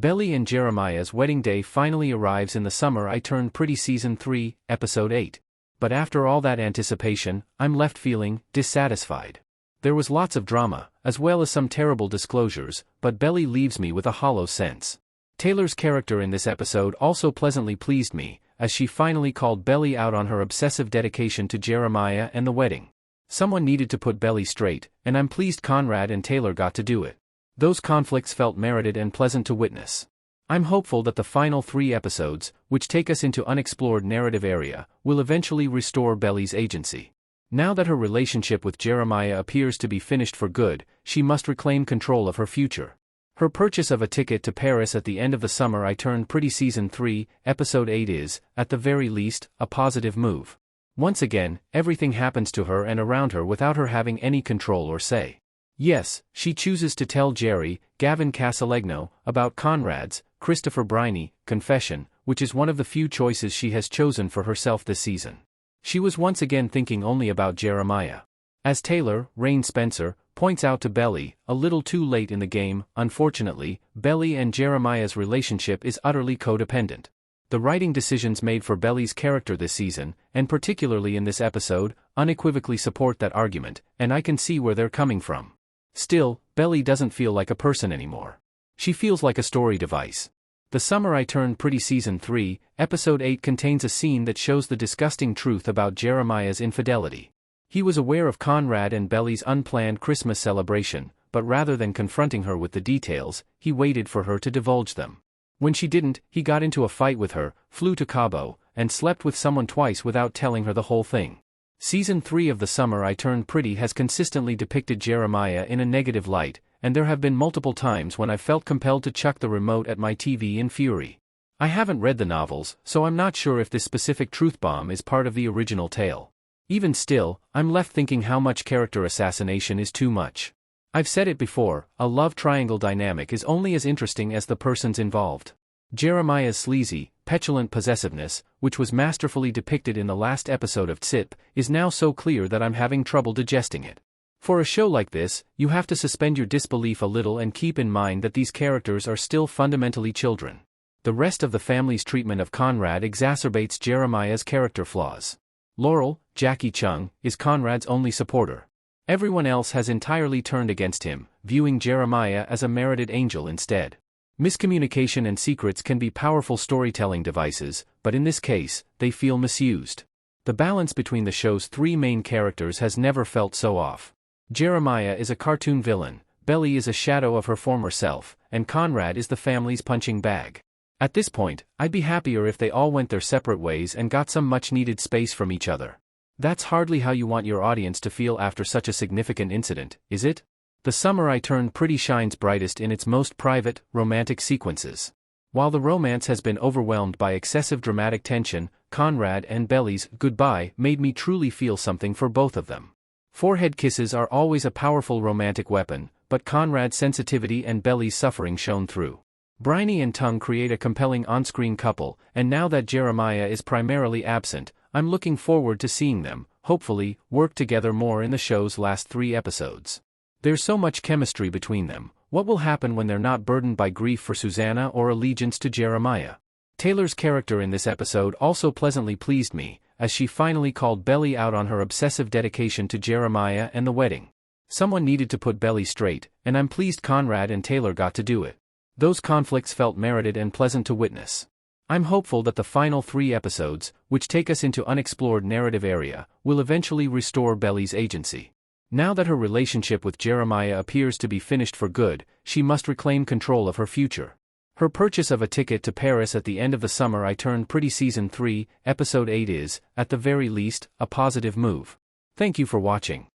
Belly and Jeremiah's wedding day finally arrives in The Summer I Turned Pretty Season 3, Episode 8. But after all that anticipation, I'm left feeling dissatisfied. There was lots of drama, as well as some terrible disclosures, but Belly leaves me with a hollow sense. Taylor's character in this episode also pleasantly pleased me, as she finally called Belly out on her obsessive dedication to Jeremiah and the wedding. Someone needed to put Belly straight, and I'm pleased Conrad and Taylor got to do it. Those conflicts felt merited and pleasant to witness. I'm hopeful that the final 3 episodes, which take us into unexplored narrative area, will eventually restore Belly's agency. Now that her relationship with Jeremiah appears to be finished for good, she must reclaim control of her future. Her purchase of a ticket to Paris at the end of The Summer I Turned Pretty Season 3, Episode 8 is, at the very least, a positive move. Once again, everything happens to her and around her without her having any control or say. Yes, she chooses to tell Jerry, Gavin Casalegno, about Conrad's, Christopher Briney, confession, which is one of the few choices she has chosen for herself this season. She was once again thinking only about Jeremiah. As Taylor, Rain Spencer, points out to Belly, a little too late in the game, unfortunately, Belly and Jeremiah's relationship is utterly codependent. The writing decisions made for Belly's character this season, and particularly in this episode, unequivocally support that argument, and I can see where they're coming from. Still, Belly doesn't feel like a person anymore. She feels like a story device. The Summer I Turned Pretty Season 3, Episode 8 contains a scene that shows the disgusting truth about Jeremiah's infidelity. He was aware of Conrad and Belly's unplanned Christmas celebration, but rather than confronting her with the details, he waited for her to divulge them. When she didn't, he got into a fight with her, flew to Cabo, and slept with someone twice without telling her the whole thing. Season 3 of The Summer I Turned Pretty has consistently depicted Jeremiah in a negative light, and there have been multiple times when I've felt compelled to chuck the remote at my TV in fury. I haven't read the novels, so I'm not sure if this specific truth bomb is part of the original tale. Even still, I'm left thinking how much character assassination is too much. I've said it before, a love triangle dynamic is only as interesting as the persons involved. Jeremiah's sleazy, petulant possessiveness, which was masterfully depicted in the last episode of TSIP, is now so clear that I'm having trouble digesting it. For a show like this, you have to suspend your disbelief a little and keep in mind that these characters are still fundamentally children. The rest of the family's treatment of Conrad exacerbates Jeremiah's character flaws. Laurel, Jackie Chung, is Conrad's only supporter. Everyone else has entirely turned against him, viewing Jeremiah as a merited angel instead. Miscommunication and secrets can be powerful storytelling devices, but in this case, they feel misused. The balance between the show's 3 main characters has never felt so off. Jeremiah is a cartoon villain, Belly is a shadow of her former self, and Conrad is the family's punching bag. At this point, I'd be happier if they all went their separate ways and got some much-needed space from each other. That's hardly how you want your audience to feel after such a significant incident, is it? The Summer I Turned Pretty shines brightest in its most private, romantic sequences. While the romance has been overwhelmed by excessive dramatic tension, Conrad and Belly's goodbye made me truly feel something for both of them. Forehead kisses are always a powerful romantic weapon, but Conrad's sensitivity and Belly's suffering shone through. Briney and Tongue create a compelling on-screen couple, and now that Jeremiah is primarily absent, I'm looking forward to seeing them, hopefully, work together more in the show's last 3 episodes. There's so much chemistry between them. What will happen when they're not burdened by grief for Susanna or allegiance to Jeremiah? Taylor's character in this episode also pleasantly pleased me, as she finally called Belly out on her obsessive dedication to Jeremiah and the wedding. Someone needed to put Belly straight, and I'm pleased Conrad and Taylor got to do it. Those conflicts felt merited and pleasant to witness. I'm hopeful that the final 3 episodes, which take us into unexplored narrative area, will eventually restore Belly's agency. Now that her relationship with Jeremiah appears to be finished for good, she must reclaim control of her future. Her purchase of a ticket to Paris at the end of The Summer I Turned Pretty Season 3, Episode 8 is, at the very least, a positive move. Thank you for watching.